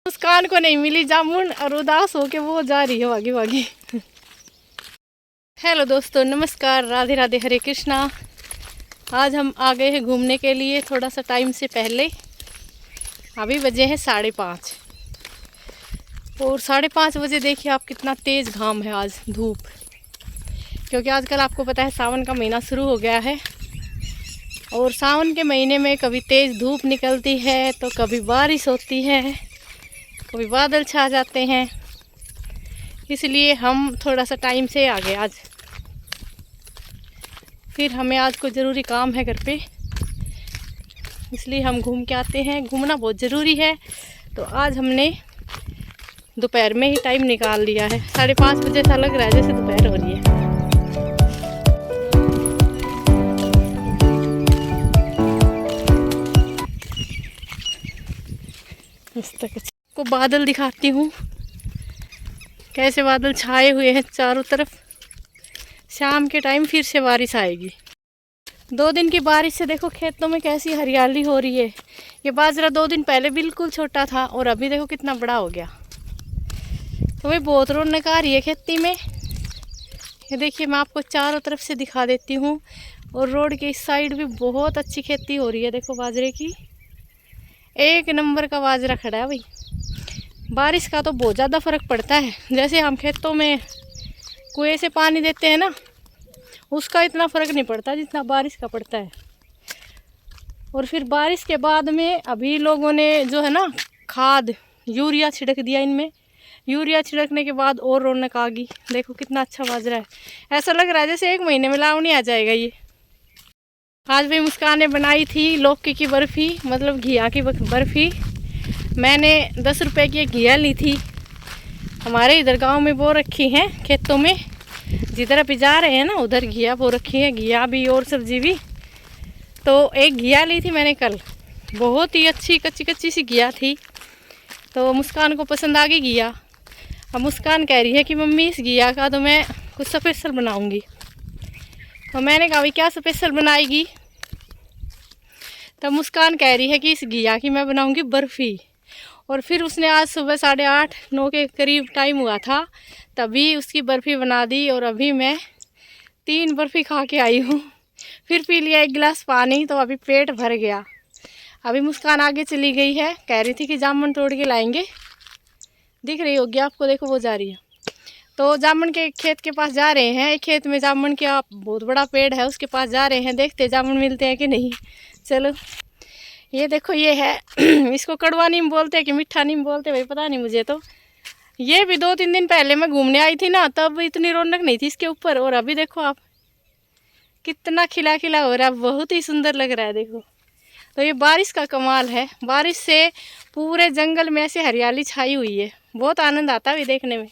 मुस्कान को नहीं मिली जामुन और उदास होके वो जा रही है भागी भागी। हेलो दोस्तों, नमस्कार, राधे राधे, हरे कृष्णा। आज हम आ गए हैं घूमने के लिए थोड़ा सा टाइम से पहले। अभी बजे हैं 5:30 और 5:30 बजे देखिए आप कितना तेज़ घाम है आज, धूप। क्योंकि आजकल आपको पता है सावन का महीना शुरू हो गया है और सावन के महीने में कभी तेज़ धूप निकलती है तो कभी बारिश होती है, कभी बादल छा जाते हैं। इसलिए हम थोड़ा सा टाइम से आ गए आज। फिर हमें आज कोई ज़रूरी काम है घर पे, इसलिए हम घूम के आते हैं। घूमना बहुत ज़रूरी है, तो आज हमने दोपहर में ही टाइम निकाल लिया है। 5:30 बजे ऐसा लग रहा है जैसे दोपहर हो रही है। को बादल दिखाती हूँ, कैसे बादल छाए हुए हैं चारों तरफ। शाम के टाइम फिर से बारिश आएगी। 2 दिन की बारिश से देखो खेतों में कैसी हरियाली हो रही है। ये बाजरा 2 दिन पहले बिल्कुल छोटा था और अभी देखो कितना बड़ा हो गया। तो भाई बहुत रौनक आ रही है खेती में। ये देखिए मैं आपको चारों तरफ से दिखा देती हूँ। और रोड के इस साइड भी बहुत अच्छी खेती हो रही है। देखो बाजरे की, एक नंबर का बाजरा खड़ा है भाई। बारिश का तो बहुत ज़्यादा फ़र्क पड़ता है। जैसे हम खेतों में कुएं से पानी देते हैं ना, उसका इतना फ़र्क नहीं पड़ता जितना बारिश का पड़ता है। और फिर बारिश के बाद में अभी लोगों ने जो है ना खाद यूरिया छिड़क दिया इनमें। यूरिया छिड़कने के बाद और रौनक आ गई। देखो कितना अच्छा बाजरा है, ऐसा लग रहा है जैसे 1 महीने में लावनी आ जाएगा ये। आज भी मुस्कान ने बनाई थी लौकी की बर्फ़ी, मतलब घिया की बर्फ़ी। मैंने 10 रुपए की एक घिया ली थी। हमारे इधर गांव में बो रखी हैं खेतों में, जिधर अभी जा रहे हैं ना उधर घिया बो रखी है, घिया भी और सब्जी भी। तो एक घिया ली थी मैंने कल, बहुत ही अच्छी कच्ची कच्ची सी घिया थी। तो मुस्कान को पसंद आ गई घिया। अब मुस्कान कह रही है कि मम्मी इस घिया का तो मैं कुछ स्पेशल बनाऊंगी। तो मैंने कहा भाई क्या स्पेशल बनाएगी? तब मुस्कान कह रही है कि इस घिया की मैं बनाऊंगी बर्फ़ी। और फिर उसने आज सुबह 8:30-9 के करीब टाइम हुआ था, तभी उसकी बर्फ़ी बना दी। और अभी मैं 3 बर्फ़ी खा के आई हूँ। फिर पी लिया 1 गिलास पानी, तो अभी पेट भर गया। अभी मुस्कान आगे चली गई है, कह रही थी कि जामुन तोड़ के लाएंगे। दिख रही होगी आपको, देखो वो जा रही है। तो जामुन के खेत के पास जा रहे हैं। एक खेत में जामुन का बहुत बड़ा पेड़ है, उसके पास जा रहे हैं, देखते जामुन मिलते हैं कि नहीं। चलो ये देखो ये है इसको कड़वा नीम बोलते हैं कि मीठा नीम बोलते हैं भाई, पता नहीं मुझे। तो ये भी 2-3 दिन पहले मैं घूमने आई थी ना, तब इतनी रौनक नहीं थी इसके ऊपर। और अभी देखो आप कितना खिला खिला हो रहा है, बहुत ही सुंदर लग रहा है। देखो तो ये बारिश का कमाल है। बारिश से पूरे जंगल में ऐसे हरियाली छाई हुई है, बहुत आनंद आता है देखने में।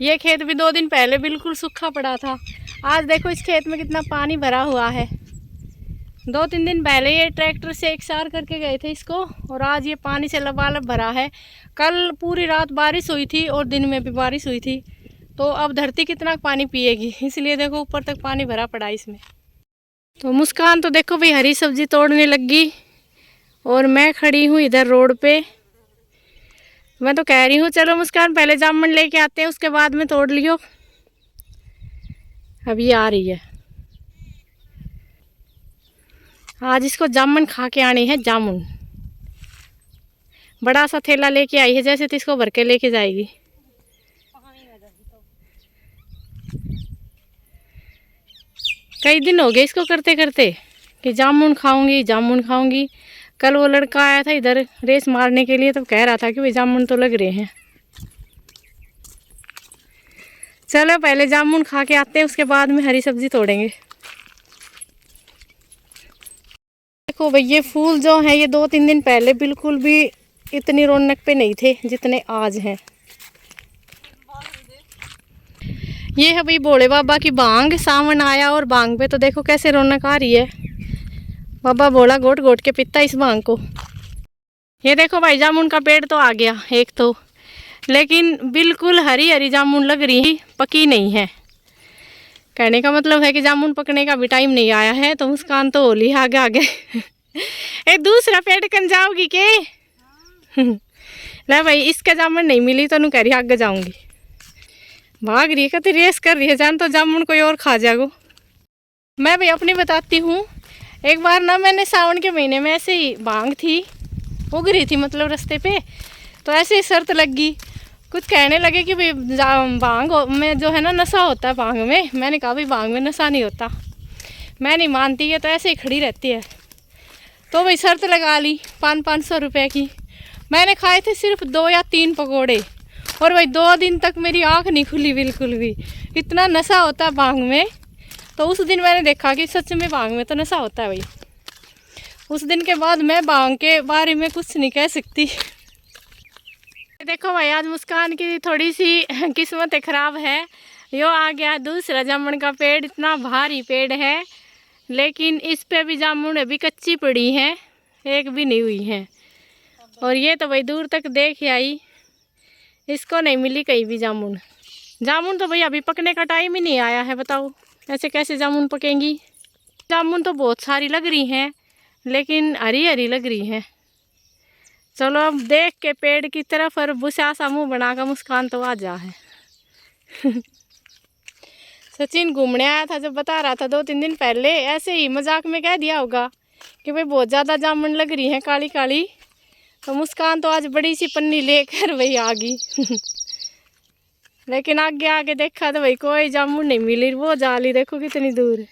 ये खेत भी 2 दिन पहले बिल्कुल सूखा पड़ा था। आज देखो इस खेत में कितना पानी भरा हुआ है। 2-3 दिन पहले ये ट्रैक्टर से एकसार करके गए थे इसको, और आज ये पानी से लबालब भरा है। कल पूरी रात बारिश हुई थी और दिन में भी बारिश हुई थी। तो अब धरती कितना पानी पिएगी, इसलिए देखो ऊपर तक पानी भरा पड़ा इसमें। तो मुस्कान तो देखो भाई हरी सब्जी तोड़ने लगी और मैं खड़ी हूँ इधर रोड पे। मैं तो कह रही हूँ चलो मुस्कान पहले जामुन लेके आते हैं, उसके बाद में तोड़ लियो। अभी आ रही है। आज इसको जामुन खा के आनी है, जामुन। बड़ा सा थैला लेके आई है, जैसे तो इसको भर के लेके जाएगी। कई दिन हो गए इसको करते करते कि जामुन खाऊंगी जामुन खाऊंगी। कल वो लड़का आया था इधर रेस मारने के लिए, तब कह रहा था कि भाई जामुन तो लग रहे हैं। चलो पहले जामुन खा के आते हैं, उसके बाद में हरी सब्जी तोड़ेंगे। देखो भाई ये फूल जो हैं ये 2-3 दिन पहले बिल्कुल भी इतनी रौनक पे नहीं थे जितने आज हैं। ये है भाई भोले बाबा की बांग। सावन आया और बांग पे तो देखो कैसे रौनक आ रही है। बाबा भोला घोट घोट के पीता इस बांग को। ये देखो भाई जामुन का पेड़ तो आ गया एक तो, लेकिन बिल्कुल हरी हरी जामुन लग रही, पकी नहीं है। कहने का मतलब है कि जामुन पकने का भी टाइम नहीं आया है। तो मुस्कान तो होली आगे आगे ए दूसरा पेड़ कन जाओगी के? ले भाई, इसके जामुन नहीं मिली तो नू कह रही आगे जाऊंगी। भाग रही है, कहती रेस कर रही है, जान तो जामुन कोई और खा जाएगो। मैं भाई अपनी बताती हूँ। एक बार ना मैंने सावन के महीने में ऐसे ही भांग थी, उग रही थी मतलब रास्ते पे, तो ऐसे ही शर्त लग गई। कुछ कहने लगे कि भाई भांग में जो है ना नशा होता है भांग में। मैंने कहा भाई भांग में नशा नहीं होता, मैं नहीं मानती है, तो ऐसे ही खड़ी रहती है। तो भाई शर्त लगा ली 500 रुपये की। मैंने खाए थे सिर्फ 2 या 3 पकोड़े, और भाई 2 दिन तक मेरी आँख नहीं खुली बिल्कुल भी। इतना नशा होता है भांग में। तो उस दिन मैंने देखा कि सच में भांग में तो नशा होता है भाई। उस दिन के बाद मैं भांग के बारे में कुछ नहीं कह सकती। देखो भाई, आज मुस्कान की थोड़ी सी किस्मत ख़राब है। यो आ गया दूसरा जामुन का पेड़, इतना भारी पेड़ है, लेकिन इस पे भी जामुन अभी कच्ची पड़ी है, एक भी नहीं हुई है। और ये तो भाई दूर तक देख आई, इसको नहीं मिली कहीं भी जामुन। जामुन तो भाई अभी पकने का टाइम ही नहीं आया है, बताओ ऐसे कैसे जामुन पकेंगी। जामुन तो बहुत सारी लग रही हैं, लेकिन हरी हरी लग रही हैं। चलो अब देख के पेड़ की तरफ और बुशा सा मुँह बनाकर मुस्कान तो आ जा है। सचिन घूमने आया था, जब बता रहा था 2-3 दिन पहले, ऐसे ही मजाक में कह दिया होगा कि भाई बहुत ज़्यादा जामुन लग रही हैं काली काली। तो मुस्कान तो आज बड़ी सी पन्नी लेकर वही आ गई। लेकिन आगे आगे देखा तो भाई कोई जामुन नहीं मिली। वो जाली देखो कितनी दूर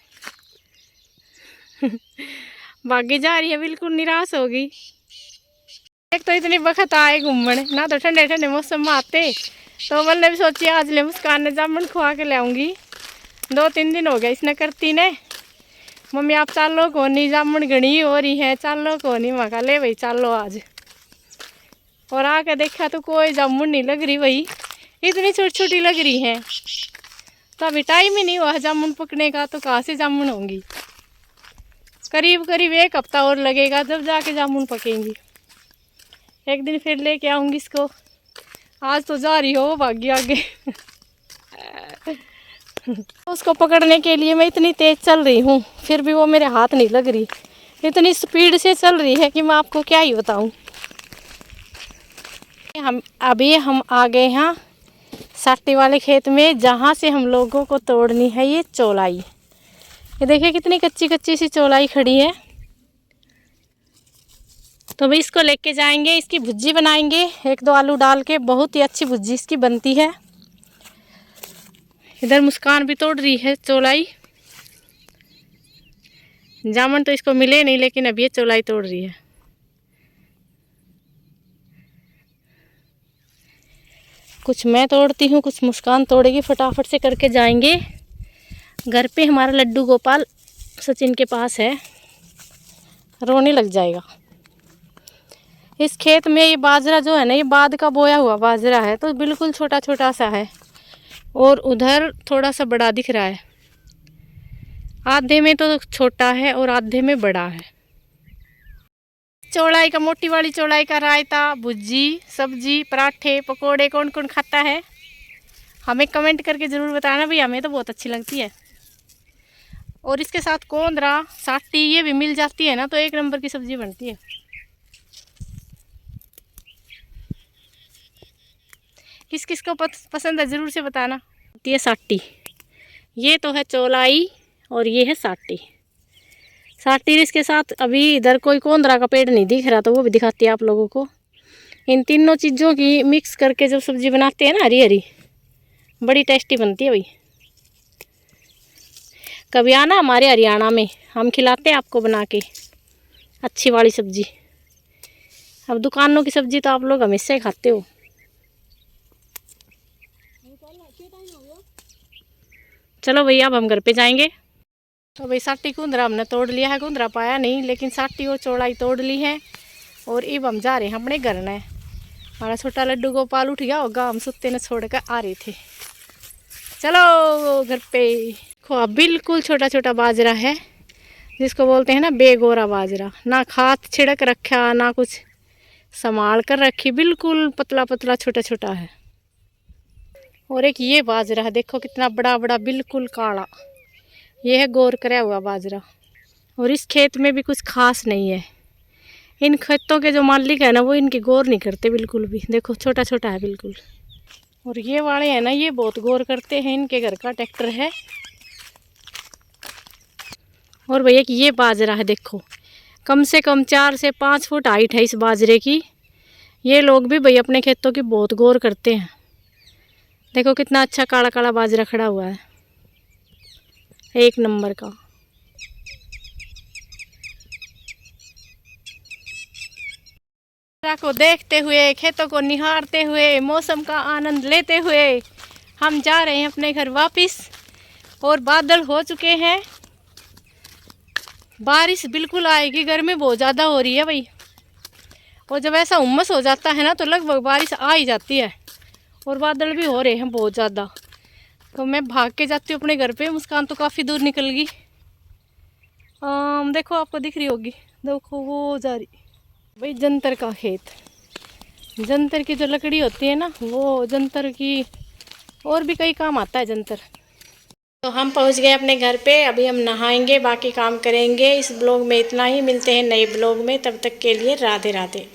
भागी जा रही है, बिल्कुल निराश होगी। एक तो इतनी बखत आए घूमने ना, तो ठंडे ठंडे मौसम में आते तो मैंने भी सोची आज ले मुस्कान ने जामुन खुआ के लाऊंगी। 2-3 दिन हो गए इसने करती ने, मम्मी आप चालो को नहीं, जामुन घनी हो रही है, चालो को नहीं। मका ले भाई चालो आज। और आके देखा तो कोई जामुन नहीं लग रही भाई, इतनी छोटी छोटी लग रही हैं। तो अभी टाइम ही नहीं हुआ जामुन पकने का, तो कहाँ से जामुन होंगी। करीब करीब 1 हफ्ता और लगेगा जब जाके जामुन पकेंगी। एक दिन फिर लेके आऊँगी इसको। आज तो जा रही हो भाग्य आगे। उसको पकड़ने के लिए मैं इतनी तेज चल रही हूँ, फिर भी वो मेरे हाथ नहीं लग रही। इतनी स्पीड से चल रही है कि मैं आपको क्या ही बताऊँ। हम आ गए हैं साटी वाले खेत में, जहाँ से हम लोगों को तोड़नी है ये चौलाई। ये देखिए कितनी कच्ची कच्ची सी चौलाई खड़ी है। तो भाई इसको लेके जाएंगे, इसकी भुज्जी बनाएंगे 1-2 आलू डाल के। बहुत ही अच्छी भुज्जी इसकी बनती है। इधर मुस्कान भी तोड़ रही है चौलाई। जामुन तो इसको मिले नहीं, लेकिन अब ये चौलाई तोड़ रही है। कुछ मैं तोड़ती हूँ, कुछ मुस्कान तोड़ेगी। फटाफट से करके जाएंगे घर पे। हमारा लड्डू गोपाल सचिन के पास है, रोने लग जाएगा। इस खेत में ये बाजरा जो है ना, ये बाद का बोया हुआ बाजरा है, तो बिल्कुल छोटा छोटा सा है। और उधर थोड़ा सा बड़ा दिख रहा है। आधे में तो छोटा है और आधे में बड़ा है। चौलाई का, मोटी वाली चौलाई का रायता, भुज्जी, सब्जी, पराठे, पकोड़े कौन कौन खाता है हमें कमेंट करके ज़रूर बताना भाई। हमें तो बहुत अच्छी लगती है। और इसके साथ कोंदरा, साटी ये भी मिल जाती है ना, तो 1 नंबर की सब्जी बनती है। किस किस को पसंद है ज़रूर से बताना। ये साटी, ये तो है चौलाई, और ये है साटी। साटी इसके साथ अभी इधर कोई कोंदरा का पेड़ नहीं दिख रहा, तो वो भी दिखाती है आप लोगों को। इन तीनों चीज़ों की मिक्स करके जब सब्ज़ी बनाते हैं ना हरी हरी, बड़ी टेस्टी बनती है भाई। कभी आना हमारे हरियाणा में, हम खिलाते हैं आपको बना के अच्छी वाली सब्ज़ी। अब दुकानों की सब्ज़ी तो आप लोग हमेशा ही खाते हो। चलो भैया अब हम घर पे जाएंगे। तो भाई साटी कुंदरा हमने तोड़ लिया है, कुंदरा पाया नहीं, लेकिन साटी और चौड़ाई तोड़ ली है। और अब हम जा रहे हैं अपने घर में। हमारा छोटा लड्डू गोपाल उठ गया होगा, हम सुत्ते ने छोड़ कर आ रहे थे। चलो घर पे। देखो बिल्कुल छोटा छोटा बाजरा है, जिसको बोलते हैं ना बेगोरा बाजरा। ना खाद छिड़क रखा, ना कुछ संभाल कर रखी, बिल्कुल पतला पतला छोटा छोटा है। और एक ये बाजरा है, देखो कितना बड़ा बड़ा, बिल्कुल काला। ये है गौर करा हुआ बाजरा। और इस खेत में भी कुछ खास नहीं है, इन खेतों के जो मालिक है ना वो इनकी गौर नहीं करते बिल्कुल भी। देखो छोटा छोटा है बिल्कुल। और ये वाले हैं ना ये बहुत गौर करते हैं। इनके घर का ट्रैक्टर है। और भैया कि ये बाजरा है, देखो कम से कम 4 से 5 फुट हाइट है इस बाजरे की। ये लोग भी भैया अपने खेतों की बहुत गौर करते हैं। देखो कितना अच्छा काला काला बाजरा खड़ा हुआ है, एक नंबर का। को देखते हुए, खेतों को निहारते हुए, मौसम का आनंद लेते हुए हम जा रहे हैं अपने घर वापस। और बादल हो चुके हैं, बारिश बिल्कुल आएगी। गर्मी बहुत ज़्यादा हो रही है भाई। और जब ऐसा उमस हो जाता है ना तो लगभग बारिश आ ही जाती है। और बादल भी हो रहे हैं बहुत ज़्यादा। तो मैं भाग के जाती हूँ अपने घर पे। मुस्कान तो काफ़ी दूर निकल गई। देखो आपको दिख रही होगी, देखो वो जा रही भाई जंतर का खेत। जंतर की जो लकड़ी होती है ना वो जंतर की और भी कई काम आता है जंतर। तो हम पहुंच गए अपने घर पे। अभी हम नहाएंगे, बाकी काम करेंगे। इस ब्लॉग में इतना ही। मिलते हैं नए ब्लॉग में, तब तक के लिए राधे राधे।